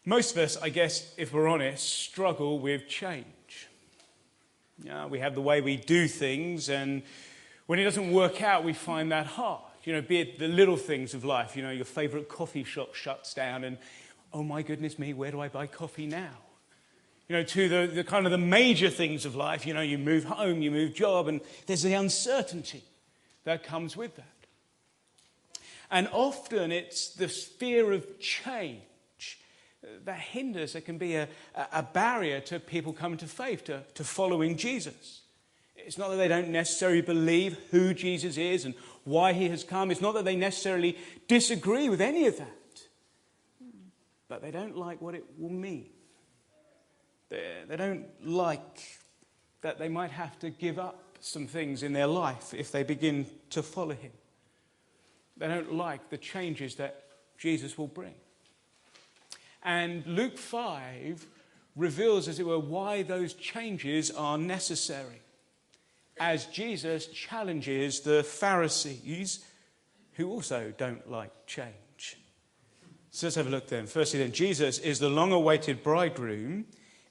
Most of us, I guess, if we're honest, struggle with change. We have the way we do things, and when it doesn't work out, we find that hard. Be it the little things of life. Your favourite coffee shop shuts down, and oh my goodness me, where do I buy coffee now? To the kind of the major things of life. You move home, you move job, and there's the uncertainty that comes with that. And often it's the fear of change that hinders, that can be a barrier to people coming to faith, to following Jesus. It's not that they don't necessarily believe who Jesus is and why he has come. It's not that they necessarily disagree with any of that. But they don't like what it will mean. They don't like that they might have to give up some things in their life if they begin to follow him. They don't like the changes that Jesus will bring. And Luke 5 reveals, as it were, why those changes are necessary, as Jesus challenges the Pharisees, who also don't like change. So let's have a look then. Firstly then, Jesus is the long-awaited bridegroom.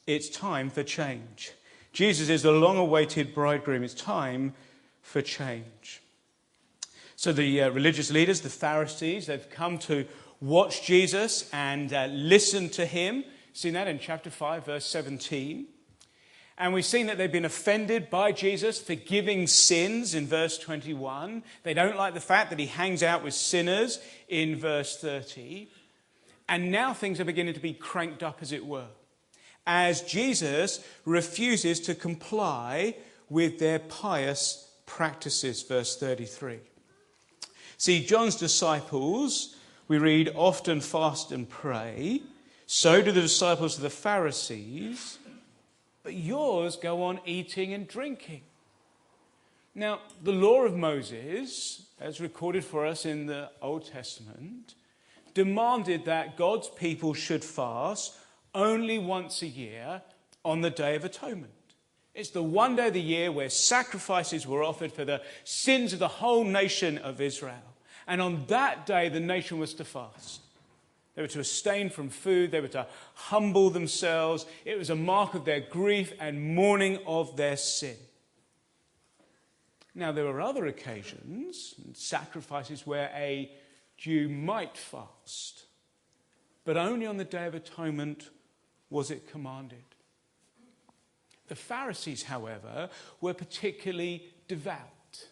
It's time for change. Jesus is the long-awaited bridegroom. It's time for change. So the religious leaders, the Pharisees, they've come to watch Jesus and listen to him. Seen that in chapter 5, verse 17. And we've seen that they've been offended by Jesus forgiving sins in verse 21. They don't like the fact that he hangs out with sinners in verse 30. And now things are beginning to be cranked up, as it were, as Jesus refuses to comply with their pious practices, verse 33. See, John's disciples, we read, often fast and pray. So do the disciples of the Pharisees. But yours go on eating and drinking. Now, the law of Moses, as recorded for us in the Old Testament, demanded that God's people should fast only once a year on the Day of Atonement. It's the one day of the year where sacrifices were offered for the sins of the whole nation of Israel. And on that day, the nation was to fast. They were to abstain from food. They were to humble themselves. It was a mark of their grief and mourning of their sin. Now, there were other occasions, sacrifices, where a Jew might fast, but only on the Day of Atonement was it commanded. The Pharisees, however, were particularly devout.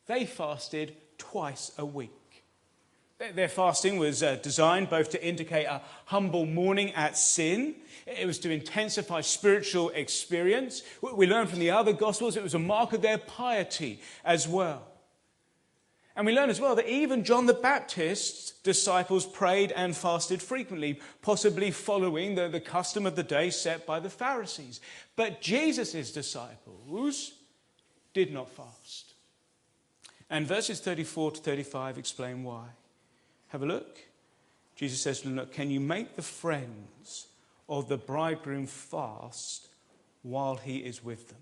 They fasted twice a week. Their fasting was designed both to indicate a humble mourning at sin. It was to intensify spiritual experience. We learn from the other Gospels it was a mark of their piety as well. And we learn as well that even John the Baptist's disciples prayed and fasted frequently, possibly following the custom of the day set by the Pharisees. But Jesus' disciples did not fast. And verses 34 to 35 explain why. Have a look. Jesus says to them, look, can you make the friends of the bridegroom fast while he is with them?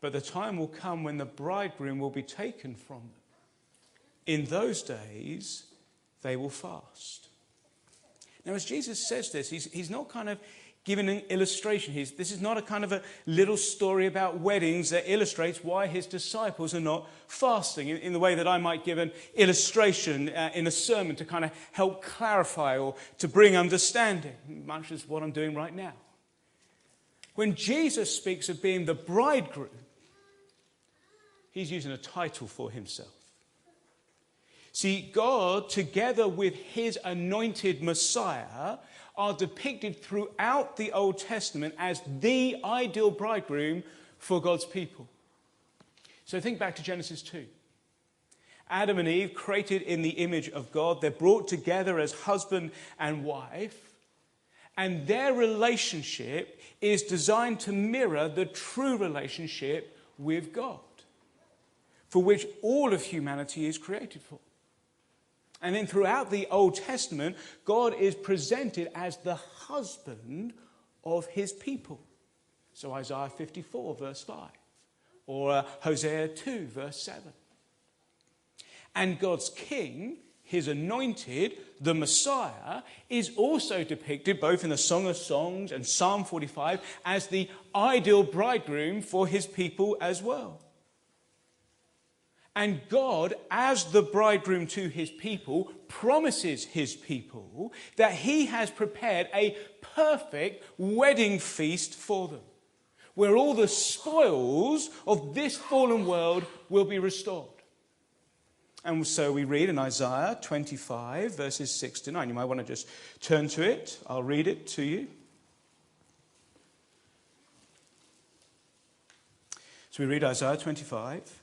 But the time will come when the bridegroom will be taken from them. In those days, they will fast. Now, as Jesus says this, he's not kind of giving an illustration. This is not a kind of a little story about weddings that illustrates why his disciples are not fasting in the way that I might give an illustration in a sermon to kind of help clarify or to bring understanding, much as what I'm doing right now. When Jesus speaks of being the bridegroom, he's using a title for himself. See, God, together with his anointed Messiah, are depicted throughout the Old Testament as the ideal bridegroom for God's people. So think back to Genesis 2. Adam and Eve, created in the image of God, they're brought together as husband and wife, and their relationship is designed to mirror the true relationship with God, for which all of humanity is created for. And then throughout the Old Testament, God is presented as the husband of his people. So Isaiah 54, verse 5. Or Hosea 2, verse 7. And God's king, his anointed, the Messiah, is also depicted both in the Song of Songs and Psalm 45 as the ideal bridegroom for his people as well. And God, as the bridegroom to his people, promises his people that he has prepared a perfect wedding feast for them, where all the spoils of this fallen world will be restored. And so we read in Isaiah 25, verses 6 to 9. You might want to just turn to it. I'll read it to you. So we read Isaiah 25.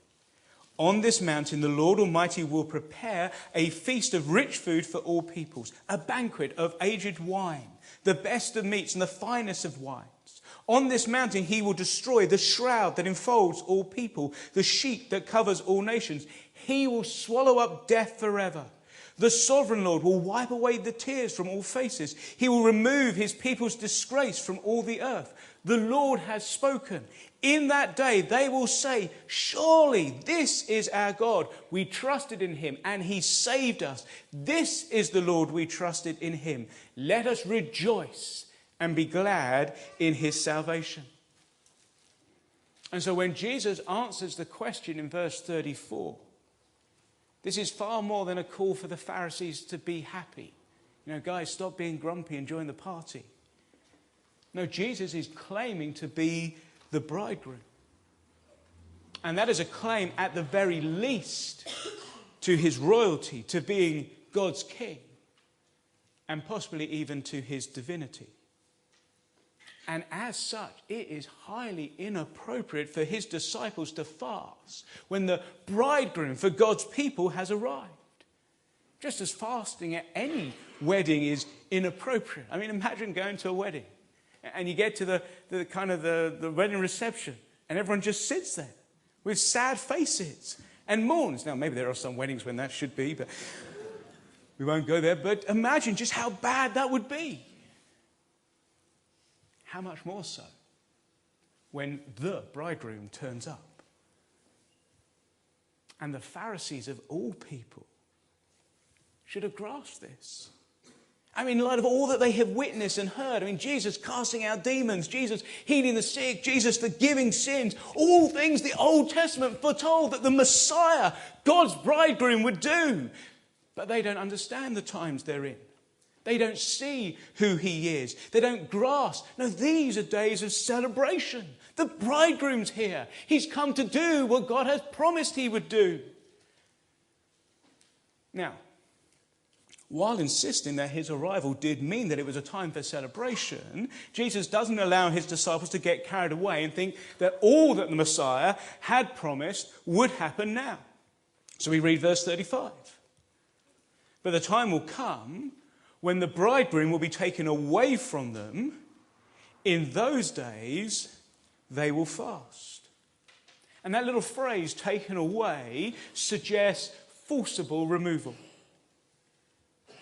On this mountain, the Lord Almighty will prepare a feast of rich food for all peoples, a banquet of aged wine, the best of meats and the finest of wines. On this mountain, he will destroy the shroud that enfolds all people, the sheet that covers all nations. He will swallow up death forever. The sovereign Lord will wipe away the tears from all faces. He will remove his people's disgrace from all the earth. The Lord has spoken. In that day they will say, surely this is our God. We trusted in him and he saved us. This is the Lord, we trusted in him. Let us rejoice and be glad in his salvation. And so when Jesus answers the question in verse 34, this is far more than a call for the Pharisees to be happy. You know, guys, stop being grumpy and join the party. No, Jesus is claiming to be the bridegroom. And that is a claim at the very least to his royalty, to being God's king, and possibly even to his divinity. And as such, it is highly inappropriate for his disciples to fast when the bridegroom for God's people has arrived. Just as fasting at any wedding is inappropriate. I mean, imagine going to a wedding and you get to the wedding reception and everyone just sits there with sad faces and mourns. Now, maybe there are some weddings when that should be, but we won't go there. But imagine just how bad that would be. How much more so when the bridegroom turns up? And the Pharisees of all people should have grasped this. I mean, in light of all that they have witnessed and heard, I mean, Jesus casting out demons, Jesus healing the sick, Jesus forgiving sins, all things the Old Testament foretold that the Messiah, God's bridegroom, would do. But they don't understand the times they're in. They don't see who he is. They don't grasp. No, these are days of celebration. The bridegroom's here. He's come to do what God has promised he would do. Now, while insisting that his arrival did mean that it was a time for celebration, Jesus doesn't allow his disciples to get carried away and think that all that the Messiah had promised would happen now. So we read verse 35. But the time will come when the bridegroom will be taken away from them. In those days, they will fast. And that little phrase, taken away, suggests forcible removal.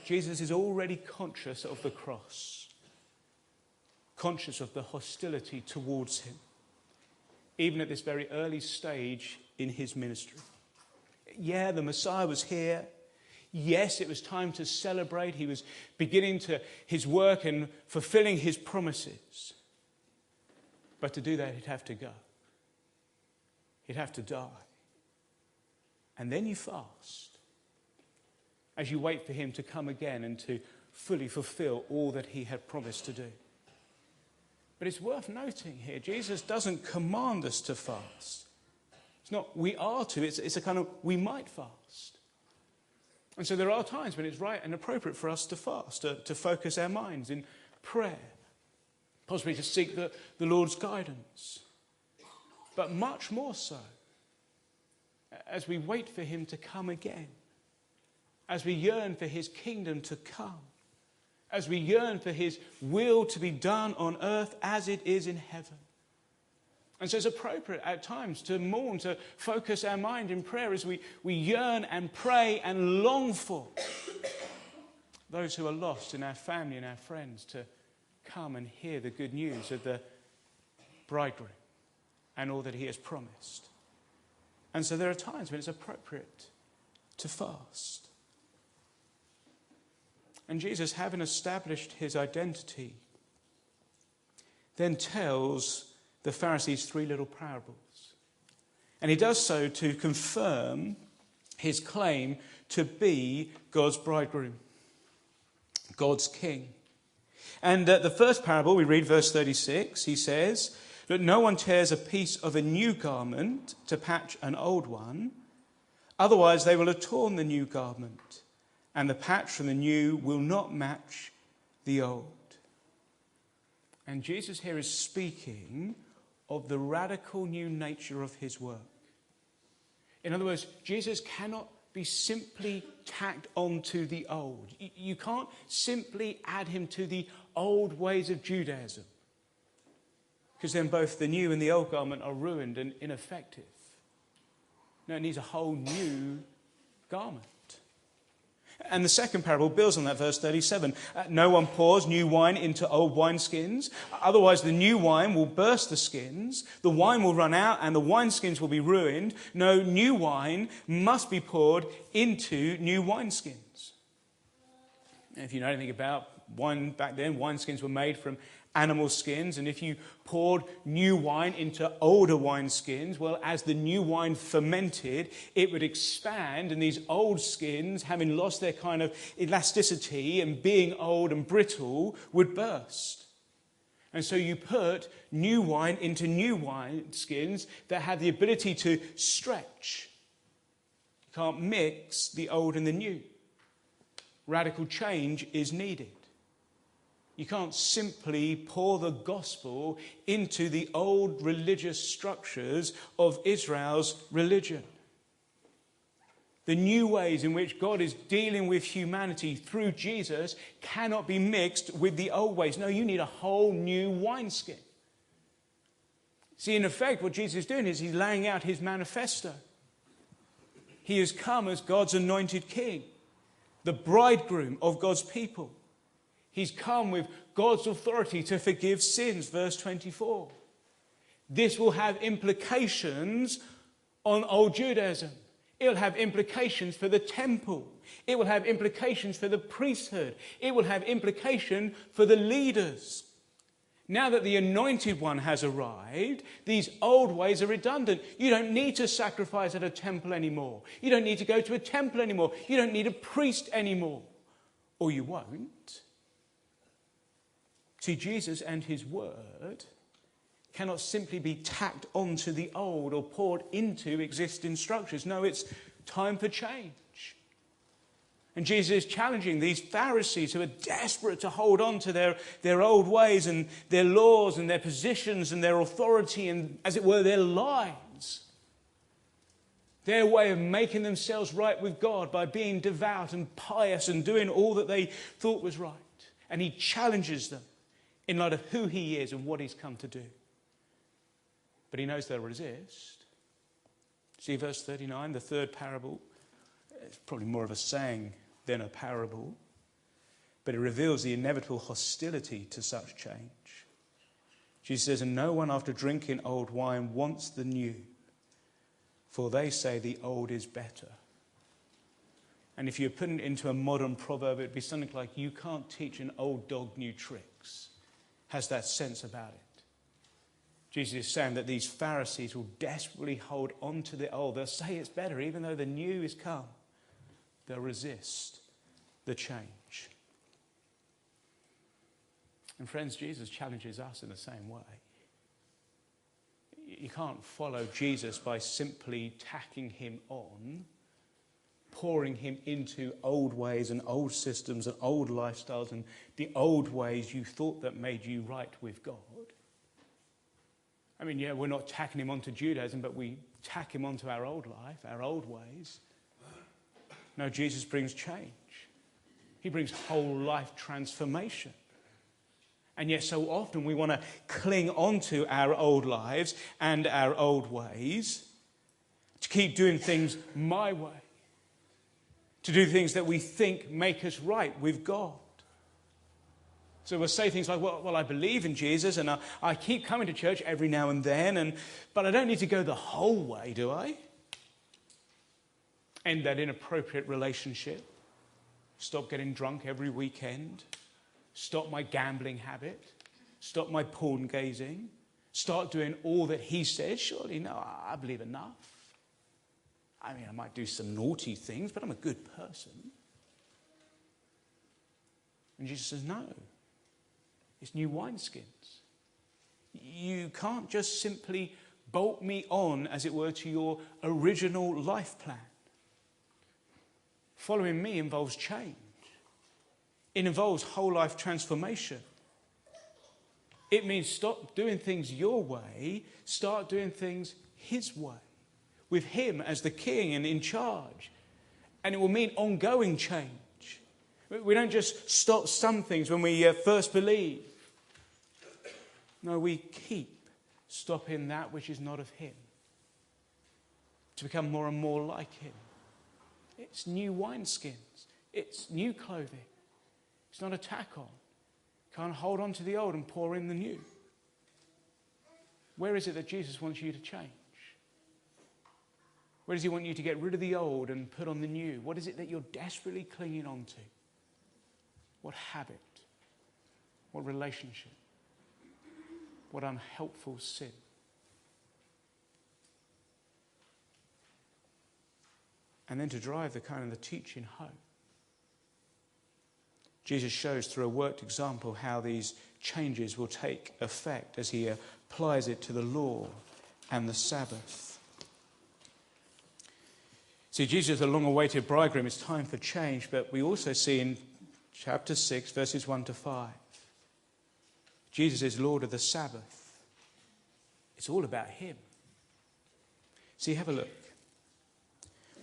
Jesus is already conscious of the cross, conscious of the hostility towards him, even at this very early stage in his ministry. Yeah, the Messiah was here. Yes, it was time to celebrate. He was beginning his work and fulfilling his promises. But to do that, he'd have to go. He'd have to die. And then you fast as you wait for him to come again and to fully fulfill all that he had promised to do. But it's worth noting here, Jesus doesn't command us to fast. It's not we are to, it's a kind of we might fast. And so there are times when it's right and appropriate for us to fast, to focus our minds in prayer, possibly to seek the Lord's guidance. But much more so as we wait for him to come again, as we yearn for his kingdom to come, as we yearn for his will to be done on earth as it is in heaven. And so it's appropriate at times to mourn, to focus our mind in prayer as we yearn and pray and long for those who are lost in our family and our friends to come and hear the good news of the bridegroom and all that he has promised. And so there are times when it's appropriate to fast. And Jesus, having established his identity, then tells the Pharisees 3 little parables. And he does so to confirm his claim to be God's bridegroom, God's king. And the first parable, we read verse 36, he says that no one tears a piece of a new garment to patch an old one, otherwise they will have torn the new garment, and the patch from the new will not match the old. And Jesus here is speaking of the radical new nature of his work. In other words, Jesus cannot be simply tacked onto the old. You can't simply add him to the old ways of Judaism, because then both the new and the old garment are ruined and ineffective. No, it needs a whole new garment. And the second parable builds on that, verse 37. No one pours new wine into old wineskins, otherwise the new wine will burst the skins, the wine will run out and the wineskins will be ruined. No, new wine must be poured into new wineskins. And if you know anything about wine back then, wineskins were made from animal skins, and if you poured new wine into older wineskins, well, as the new wine fermented, it would expand, and these old skins, having lost their kind of elasticity and being old and brittle, would burst. And so you put new wine into new wineskins that have the ability to stretch. You can't mix the old and the new. Radical change is needed. You can't simply pour the gospel into the old religious structures of Israel's religion. The new ways in which God is dealing with humanity through Jesus cannot be mixed with the old ways. No, you need a whole new wineskin. See, in effect, what Jesus is doing is he's laying out his manifesto. He has come as God's anointed king, the bridegroom of God's people. He's come with God's authority to forgive sins, verse 24. This will have implications on old Judaism. It will have implications for the temple. It will have implications for the priesthood. It will have implication for the leaders. Now that the anointed one has arrived, these old ways are redundant. You don't need to sacrifice at a temple anymore. You don't need to go to a temple anymore. You don't need a priest anymore. Or you won't. See, Jesus and his word cannot simply be tacked onto the old or poured into existing structures. No, it's time for change. And Jesus is challenging these Pharisees who are desperate to hold on to their old ways and their laws and their positions and their authority and, as it were, their lives. Their way of making themselves right with God by being devout and pious and doing all that they thought was right. And he challenges them in light of who he is and what he's come to do. But he knows they'll resist. See verse 39, the third parable. It's probably more of a saying than a parable, but it reveals the inevitable hostility to such change. Jesus says, and no one after drinking old wine wants the new, for they say the old is better. And if you put it into a modern proverb, it'd be something like, you can't teach an old dog new tricks. Has that sense about it. Jesus is saying that these Pharisees will desperately hold on to the old. They'll say it's better, even though the new is come. They'll resist the change. And friends, Jesus challenges us in the same way. You can't follow Jesus by simply tacking him on, pouring him into old ways and old systems and old lifestyles and the old ways you thought that made you right with God. I mean, yeah, we're not tacking him onto Judaism, but we tack him onto our old life, our old ways. No, Jesus brings change. He brings whole life transformation. And yet so often we want to cling onto our old lives and our old ways to keep doing things my way, to do things that we think make us right with God. So we'll say things like, well, I believe in Jesus and I keep coming to church every now and then, but I don't need to go the whole way, do I? End that inappropriate relationship. Stop getting drunk every weekend. Stop my gambling habit. Stop my porn gazing. Start doing all that he said. Surely, no, I believe enough. I mean, I might do some naughty things, but I'm a good person. And Jesus says, no. It's new wineskins. You can't just simply bolt me on, as it were, to your original life plan. Following me involves change. It involves whole life transformation. It means stop doing things your way, start doing things his way, with him as the king and in charge. And it will mean ongoing change. We don't just stop some things when we first believe. No, we keep stopping that which is not of him, to become more and more like him. It's new wineskins. It's new clothing. It's not a tack on. Can't hold on to the old and pour in the new. Where is it that Jesus wants you to change? Where does he want you to get rid of the old and put on the new? What is it that you're desperately clinging on to? What habit? What relationship? What unhelpful sin? And then to drive the teaching home, Jesus shows through a worked example how these changes will take effect as he applies it to the law and the Sabbath. See, Jesus is a long-awaited bridegroom. It's time for change, but we also see in chapter 6, verses 1 to 5, Jesus is Lord of the Sabbath. It's all about him. See, have a look.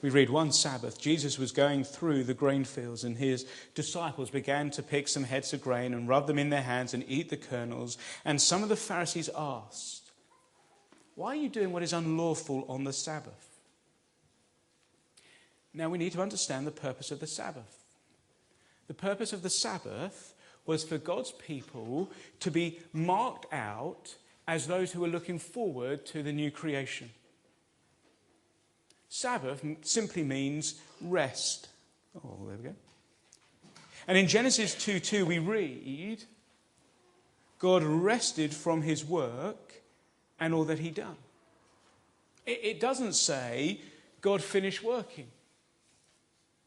We read one Sabbath, Jesus was going through the grain fields and his disciples began to pick some heads of grain and rub them in their hands and eat the kernels. And some of the Pharisees asked, why are you doing what is unlawful on the Sabbath? Now we need to understand the purpose of the Sabbath. The purpose of the Sabbath was for God's people to be marked out as those who are looking forward to the new creation. Sabbath simply means rest. Oh, there we go. And in Genesis 2:2 we read, God rested from his work and all that he'd done. It doesn't say God finished working.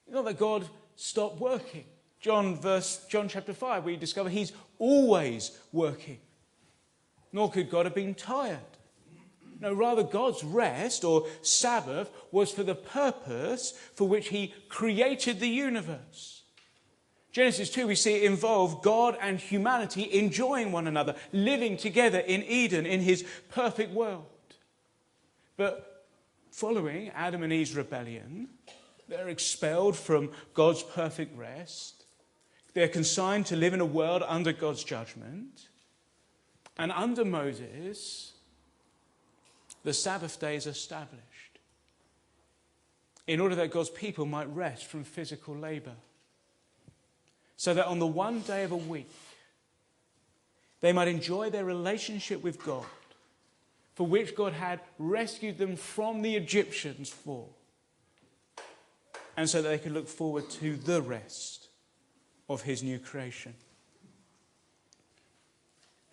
It's not that God stopped working. John chapter 5, we discover he's always working. Nor could God have been tired. No, rather God's rest or Sabbath was for the purpose for which he created the universe. Genesis 2, we see it involve God and humanity enjoying one another, living together in Eden, in his perfect world. But following Adam and Eve's rebellion, they're expelled from God's perfect rest. They're consigned to live in a world under God's judgment. And under Moses, the Sabbath day is established in order that God's people might rest from physical labor. So that on the one day of a week, they might enjoy their relationship with God, for which God had rescued them from the Egyptians for. And so that they could look forward to the rest of his new creation.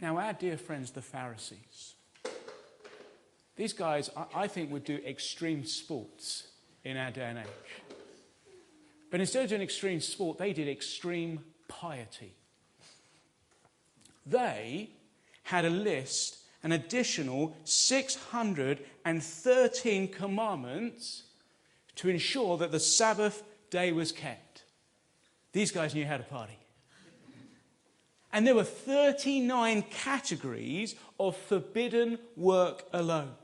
Now, our dear friends, the Pharisees, these guys, I think, would do extreme sports in our day and age. But instead of doing extreme sport, they did extreme piety. They had a list, an additional 613 commandments to ensure that the Sabbath day was kept. These guys knew how to party. And there were 39 categories of forbidden work alone.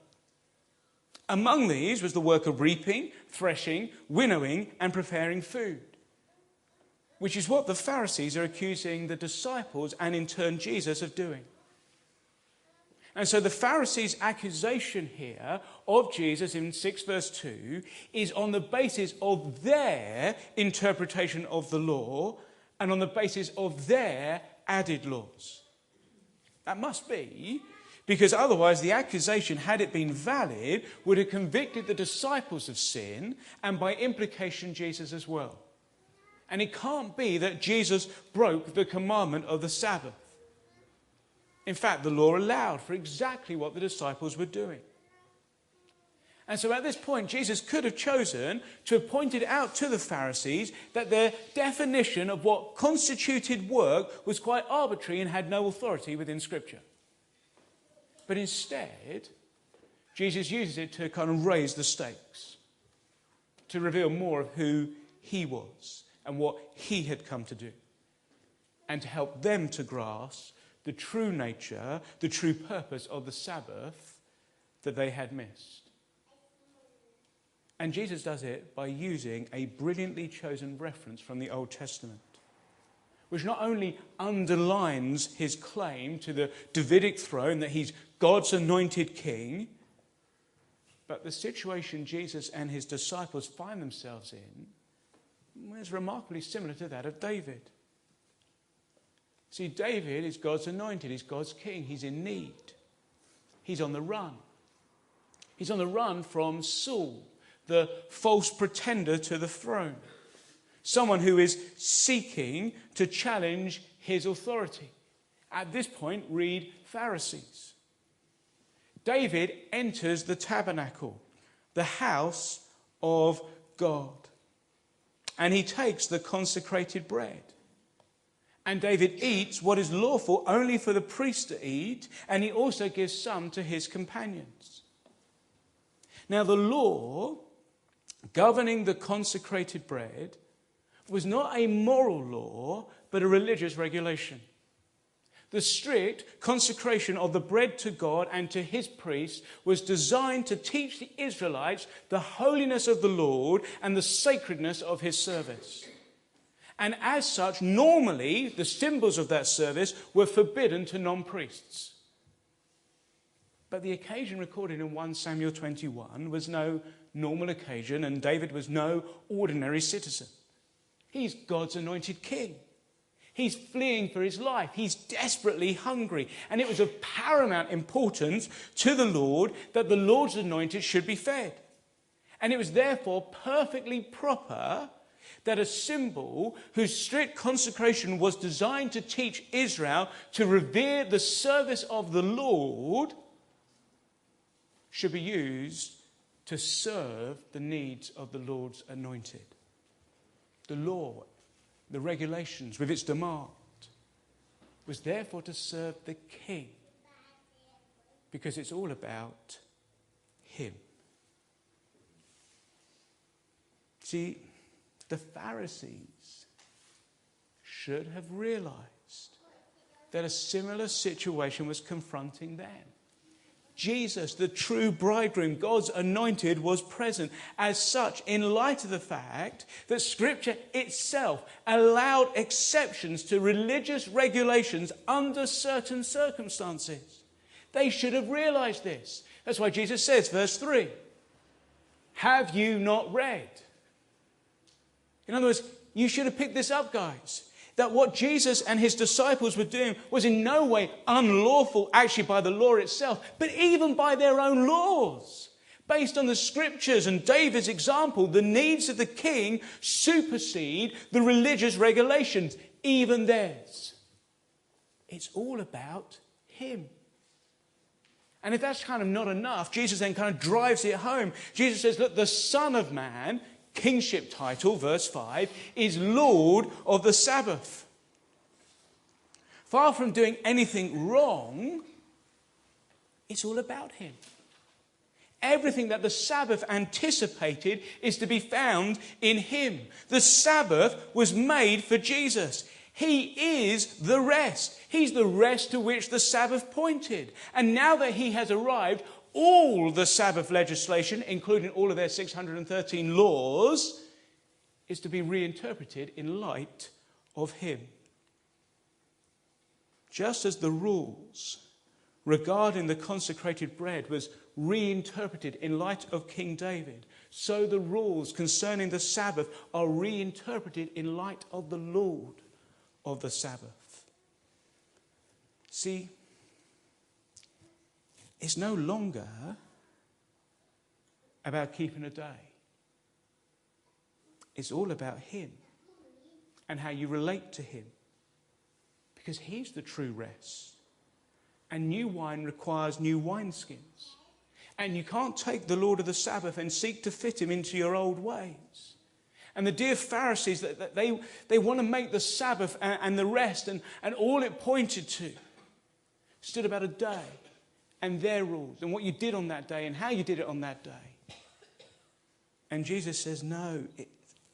Among these was the work of reaping, threshing, winnowing, and preparing food, which is what the Pharisees are accusing the disciples and in turn Jesus of doing. And so the Pharisees' accusation here of Jesus in 6 verse 2 is on the basis of their interpretation of the law and on the basis of their added laws. That must be, because otherwise the accusation, had it been valid, would have convicted the disciples of sin and by implication Jesus as well. And it can't be that Jesus broke the commandment of the Sabbath. In fact, the law allowed for exactly what the disciples were doing. And so at this point, Jesus could have chosen to have pointed out to the Pharisees that their definition of what constituted work was quite arbitrary and had no authority within Scripture. But instead, Jesus uses it to kind of raise the stakes, to reveal more of who he was and what he had come to do, and to help them to grasp the true nature, the true purpose of the Sabbath that they had missed. And Jesus does it by using a brilliantly chosen reference from the Old Testament, which not only underlines his claim to the Davidic throne that he's God's anointed king, but the situation Jesus and his disciples find themselves in is remarkably similar to that of David. See, David is God's anointed, he's God's king, he's in need. He's on the run. He's on the run from Saul, the false pretender to the throne. Someone who is seeking to challenge his authority. At this point, read Pharisees. David enters the tabernacle, the house of God. And he takes the consecrated bread. And David eats what is lawful only for the priest to eat, and he also gives some to his companions. Now, the law governing the consecrated bread was not a moral law, but a religious regulation. The strict consecration of the bread to God and to his priests was designed to teach the Israelites the holiness of the Lord and the sacredness of his service. And as such, normally, the symbols of that service were forbidden to non-priests. But the occasion recorded in 1 Samuel 21 was no normal occasion, and David was no ordinary citizen. He's God's anointed king. He's fleeing for his life. He's desperately hungry. And it was of paramount importance to the Lord that the Lord's anointed should be fed. And it was therefore perfectly proper that a symbol whose strict consecration was designed to teach Israel to revere the service of the Lord should be used to serve the needs of the Lord's anointed. The law, the regulations with its demand, was therefore to serve the king, because it's all about him. See, the Pharisees should have realized that a similar situation was confronting them. Jesus, the true bridegroom, God's anointed, was present. As such, in light of the fact that Scripture itself allowed exceptions to religious regulations under certain circumstances, they should have realized this. That's why Jesus says, verse 3, "Have you not read?" In other words, you should have picked this up, guys. That what Jesus and his disciples were doing was in no way unlawful actually by the law itself, but even by their own laws. Based on the Scriptures and David's example, the needs of the king supersede the religious regulations, even theirs. It's all about him. And if that's kind of not enough, Jesus then kind of drives it home. Jesus says, look, the Son of Man, kingship title, verse 5, is Lord of the Sabbath. Far from doing anything wrong, it's all about him. Everything that the Sabbath anticipated is to be found in him. The Sabbath was made for Jesus. He is the rest. He's the rest to which the Sabbath pointed. And now that he has arrived, all the Sabbath legislation, including all of their 613 laws, is to be reinterpreted in light of him. Just as the rules regarding the consecrated bread was reinterpreted in light of King David, so the rules concerning the Sabbath are reinterpreted in light of the Lord of the Sabbath. See, it's no longer about keeping a day. It's all about him. and how you relate to him. Because he's the true rest. And new wine requires new wineskins. And you can't take the Lord of the Sabbath and seek to fit him into your old ways. And the dear Pharisees, they want to make the Sabbath and the rest and all it pointed to stood about a day and their rules and what you did on that day and how you did it on that day. And Jesus says, no,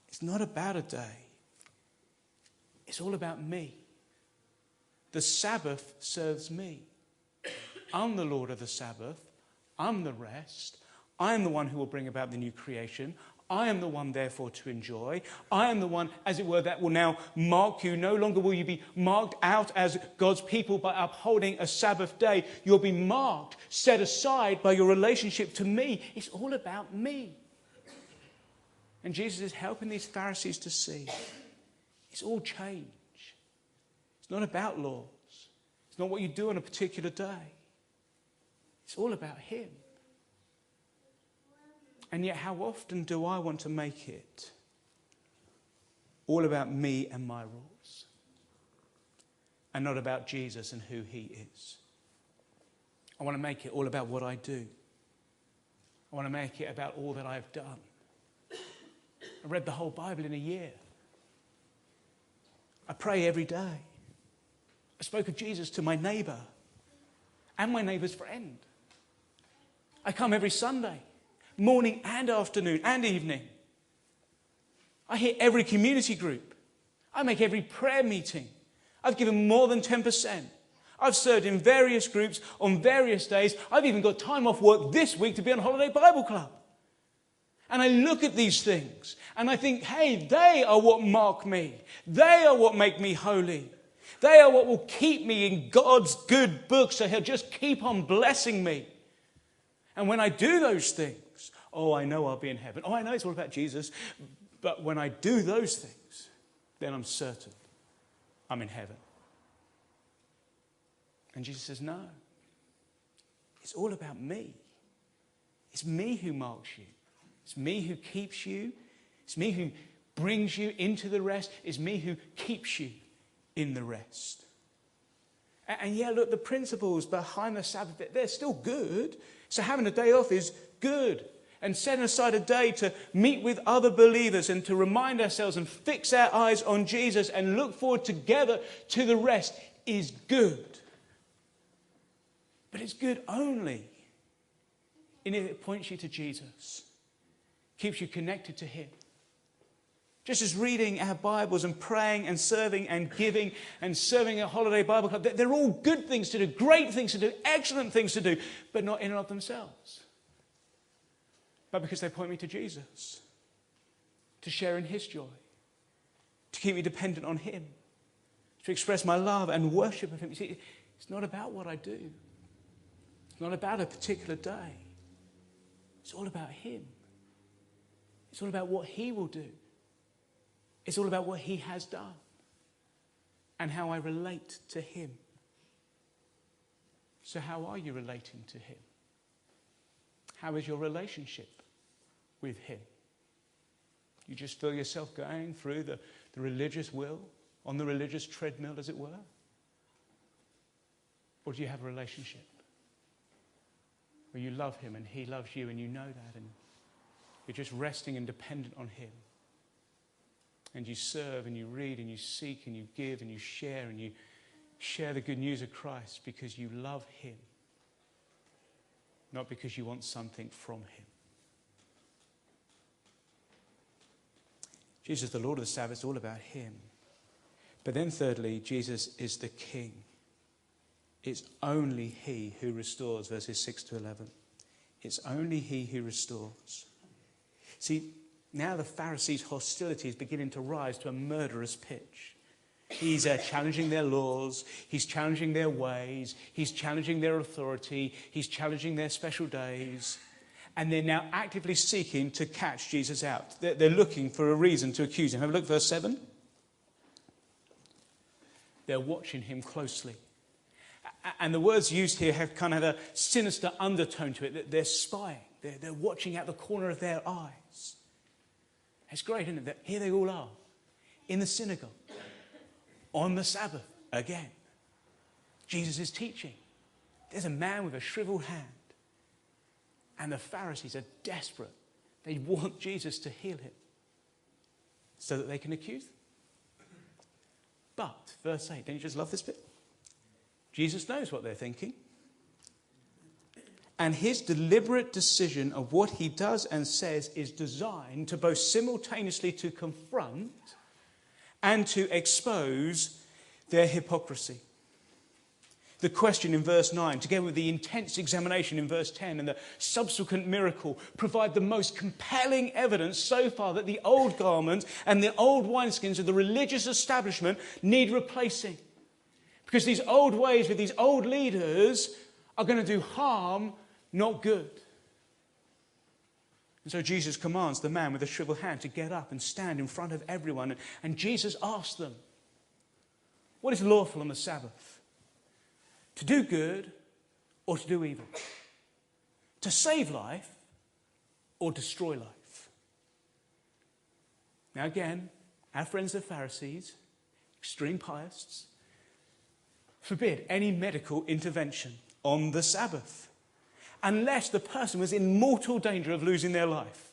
it's not about a day. It's all about me. The Sabbath serves me. I'm the Lord of the Sabbath. I'm the rest. I am the one who will bring about the new creation. I am the one, therefore, to enjoy. I am the one, as it were, that will now mark you. No longer will you be marked out as God's people by upholding a Sabbath day. You'll be marked, set aside by your relationship to me. It's all about me. And Jesus is helping these Pharisees to see it's all change. It's not about laws. It's not what you do on a particular day. It's all about him. And yet how often do I want to make it all about me and my rules and not about Jesus and who he is? I want to make it all about what I do. I want to make it about all that I've done. I read the whole Bible in a year. I pray every day. I spoke of Jesus to my neighbour and my neighbour's friend. I come every Sunday, morning and afternoon and evening. I hit every community group. I make every prayer meeting. I've given more than 10%. I've served in various groups on various days. I've even got time off work this week to be on Holiday Bible Club. And I look at these things and I think, hey, they are what mark me. They are what make me holy. They are what will keep me in God's good book, so he'll just keep on blessing me. And when I do those things, oh, I know I'll be in heaven. Oh, I know it's all about Jesus. But when I do those things, then I'm certain I'm in heaven. And Jesus says, no. It's all about me. It's me who marks you. It's me who keeps you. It's me who brings you into the rest. It's me who keeps you in the rest. And yeah, look, the principles behind the Sabbath, they're still good. So having a day off is good. And setting aside a day to meet with other believers and to remind ourselves and fix our eyes on Jesus and look forward together to the rest is good. But it's good only if it points you to Jesus, keeps you connected to him. Just as reading our Bibles and praying and serving and giving and serving a Holiday Bible Club, they're all good things to do, great things to do, excellent things to do, but not in and of themselves. But because they point me to Jesus, to share in his joy, to keep me dependent on him, to express my love and worship of him. You see, it's not about what I do. It's not about a particular day. It's all about him. It's all about what he will do. It's all about what he has done and how I relate to him. So how are you relating to him? How is your relationship with him? You just feel yourself going through the religious wheel, on the religious treadmill, as it were? Or do you have a relationship where you love him and he loves you and you know that and you're just resting and dependent on him? And you serve and you read and you seek and you give and you share the good news of Christ because you love him, not because you want something from him. Jesus, the Lord of the Sabbath, is all about him. But then thirdly, Jesus is the King. It's only he who restores, verses 6 to 11. It's only he who restores. See, now the Pharisees' hostility is beginning to rise to a murderous pitch. He's challenging their laws. He's challenging their ways. He's challenging their authority. He's challenging their special days. And they're now actively seeking to catch Jesus out. They're looking for a reason to accuse him. Have a look, verse 7. They're watching him closely. And the words used here have kind of a sinister undertone to it. They're spying. They're watching out the corner of their eyes. It's great, isn't it? That here they all are in the synagogue. on the Sabbath again. Jesus is teaching. There's a man with a shriveled hand. And the Pharisees are desperate. They want Jesus to heal him so that they can accuse him. But, verse 8, don't you just love this bit? Jesus knows what they're thinking. And his deliberate decision of what he does and says is designed to both simultaneously to confront and to expose their hypocrisy. The question in verse 9, together with the intense examination in verse 10 and the subsequent miracle, provide the most compelling evidence so far that the old garments and the old wineskins of the religious establishment need replacing. Because these old ways with these old leaders are going to do harm, not good. And so Jesus commands the man with the shriveled hand to get up and stand in front of everyone. And Jesus asks them, what is lawful on the Sabbath? To do good or to do evil? To save life or destroy life? Now again, our friends the Pharisees, extreme pietists, forbid any medical intervention on the Sabbath unless the person was in mortal danger of losing their life,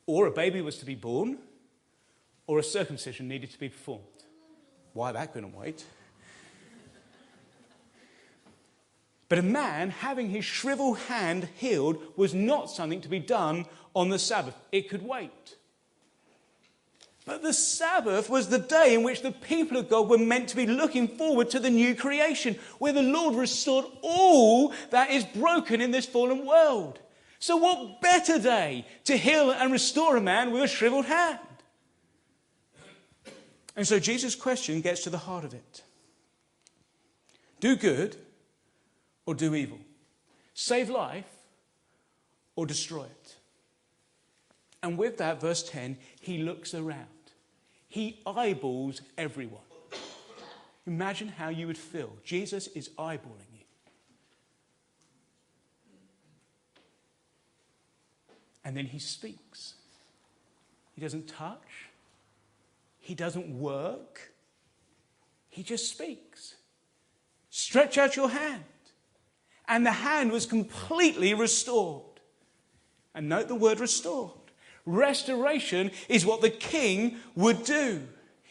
or a baby was to be born, or a circumcision needed to be performed. Why that couldn't wait? But a man having his shriveled hand healed was not something to be done on the Sabbath. It could wait. But the Sabbath was the day in which the people of God were meant to be looking forward to the new creation, where the Lord restored all that is broken in this fallen world. So what better day to heal and restore a man with a shriveled hand? And so Jesus' question gets to the heart of it. Do good or do evil? Save life or destroy it? And with that, verse 10, he looks around. He eyeballs everyone. Imagine how you would feel. Jesus is eyeballing you. And then he speaks. He doesn't touch. He doesn't work. He just speaks. Stretch out your hand. And the hand was completely restored. And note the word restored. Restoration is what the king would do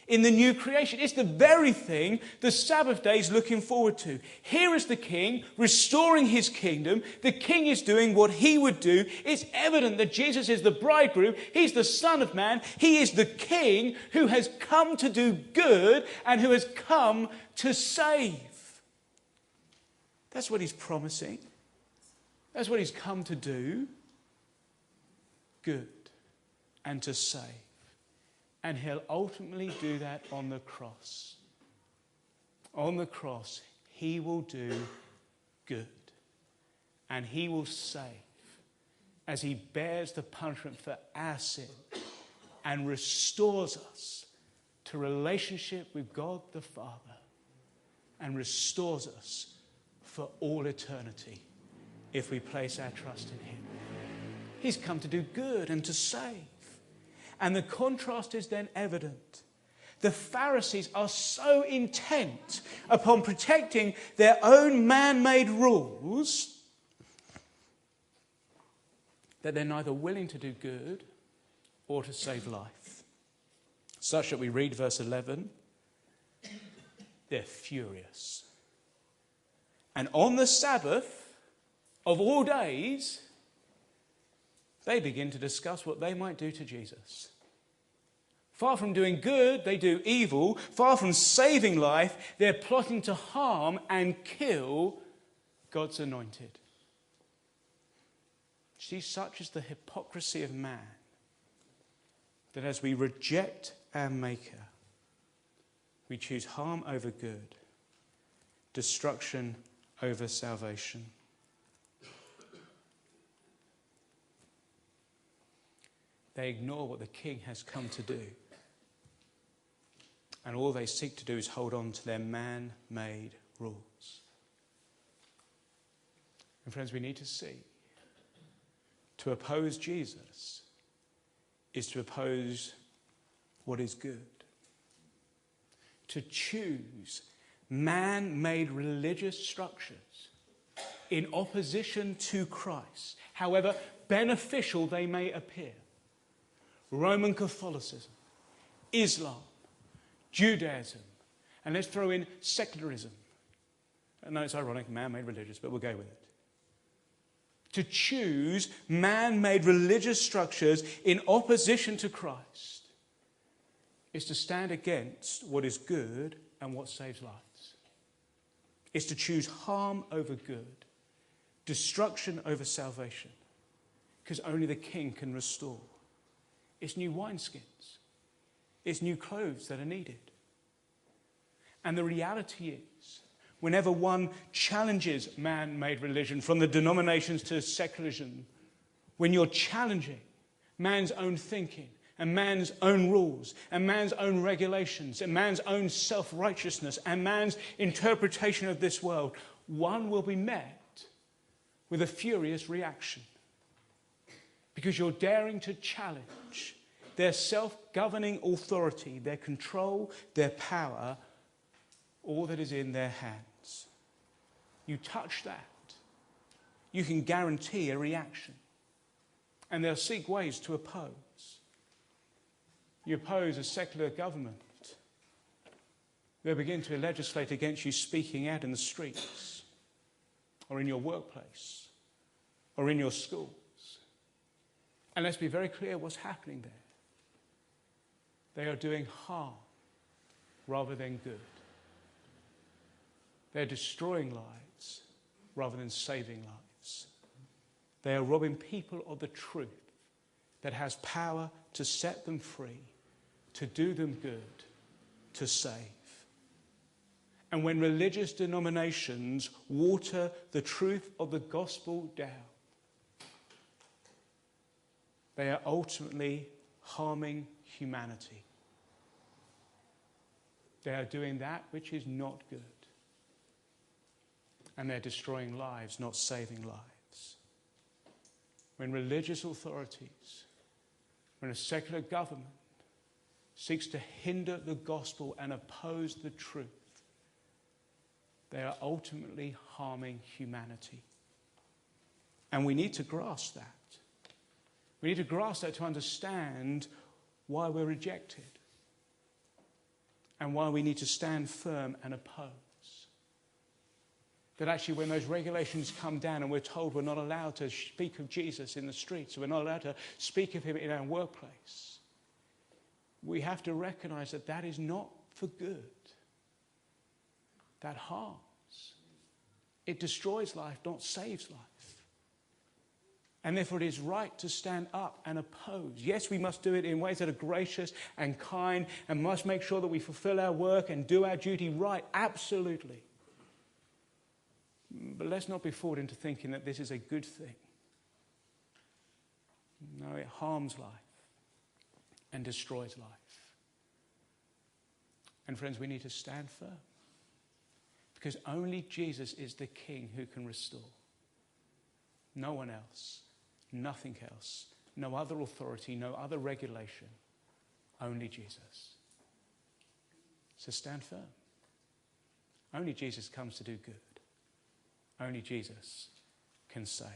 in the new creation. It's the very thing the Sabbath day is looking forward to. Here is the king restoring his kingdom. The king is doing what he would do. It's evident that Jesus is the bridegroom. He's the Son of Man. He is the king who has come to do good and who has come to save. That's what he's promising. That's what he's come to do. Good. And to save. And he'll ultimately do that on the cross. On the cross, he will do good. And he will save as he bears the punishment for our sin and restores us to relationship with God the Father and restores us for all eternity if we place our trust in him. He's come to do good and to save. And the contrast is then evident. The Pharisees are so intent upon protecting their own man-made rules that they're neither willing to do good or to save life. Such that we read verse 11, they're furious. And on the Sabbath of all days, they begin to discuss what they might do to Jesus. Far from doing good, they do evil. Far from saving life, they're plotting to harm and kill God's anointed. See, such is the hypocrisy of man, that as we reject our Maker, we choose harm over good, destruction over salvation. They ignore what the king has come to do. And all they seek to do is hold on to their man-made rules. And friends, we need to see, to oppose Jesus is to oppose what is good. to choose man-made religious structures in opposition to Christ, however beneficial they may appear. Roman Catholicism, Islam, Judaism, and let's throw in secularism. I know it's ironic, man-made religious, but we'll go with it. To choose man-made religious structures in opposition to Christ is to stand against what is good and what saves lives. It's to choose harm over good, destruction over salvation, because only the King can restore. It's new wineskins. It's new clothes that are needed. And the reality is, whenever one challenges man-made religion, from the denominations to secularism, when you're challenging man's own thinking and man's own rules and man's own regulations and man's own self-righteousness and man's interpretation of this world, one will be met with a furious reaction. Because you're daring to challenge their self-governing authority, their control, their power, all that is in their hands. You touch that, you can guarantee a reaction. And they'll seek ways to oppose. You oppose a secular government, they'll begin to legislate against you speaking out in the streets, or in your workplace, or in your schools. And let's be very clear what's happening there. They are doing harm rather than good. They're destroying lives rather than saving lives. They are robbing people of the truth that has power to set them free, to do them good, to save. And when religious denominations water the truth of the gospel down, they are ultimately harming humanity. They are doing that which is not good. And they're destroying lives, not saving lives. When religious authorities, when a secular government seeks to hinder the gospel and oppose the truth, they are ultimately harming humanity. And we need to grasp that. We need to grasp that to understand why we're rejected and why we need to stand firm and oppose. That actually when those regulations come down and we're told we're not allowed to speak of Jesus in the streets, we're not allowed to speak of him in our workplace, we have to recognize that that is not for good. That harms. It destroys life, not saves life. And therefore it is right to stand up and oppose. Yes, we must do it in ways that are gracious and kind and must make sure that we fulfill our work and do our duty right. Absolutely. But let's not be fooled into thinking that this is a good thing. No, it harms life and destroys life. And friends, we need to stand firm. Because only Jesus is the King who can restore. No one else. Nothing else. No other authority. No other regulation. Only Jesus. So stand firm. Only Jesus comes to do good. Only Jesus can save.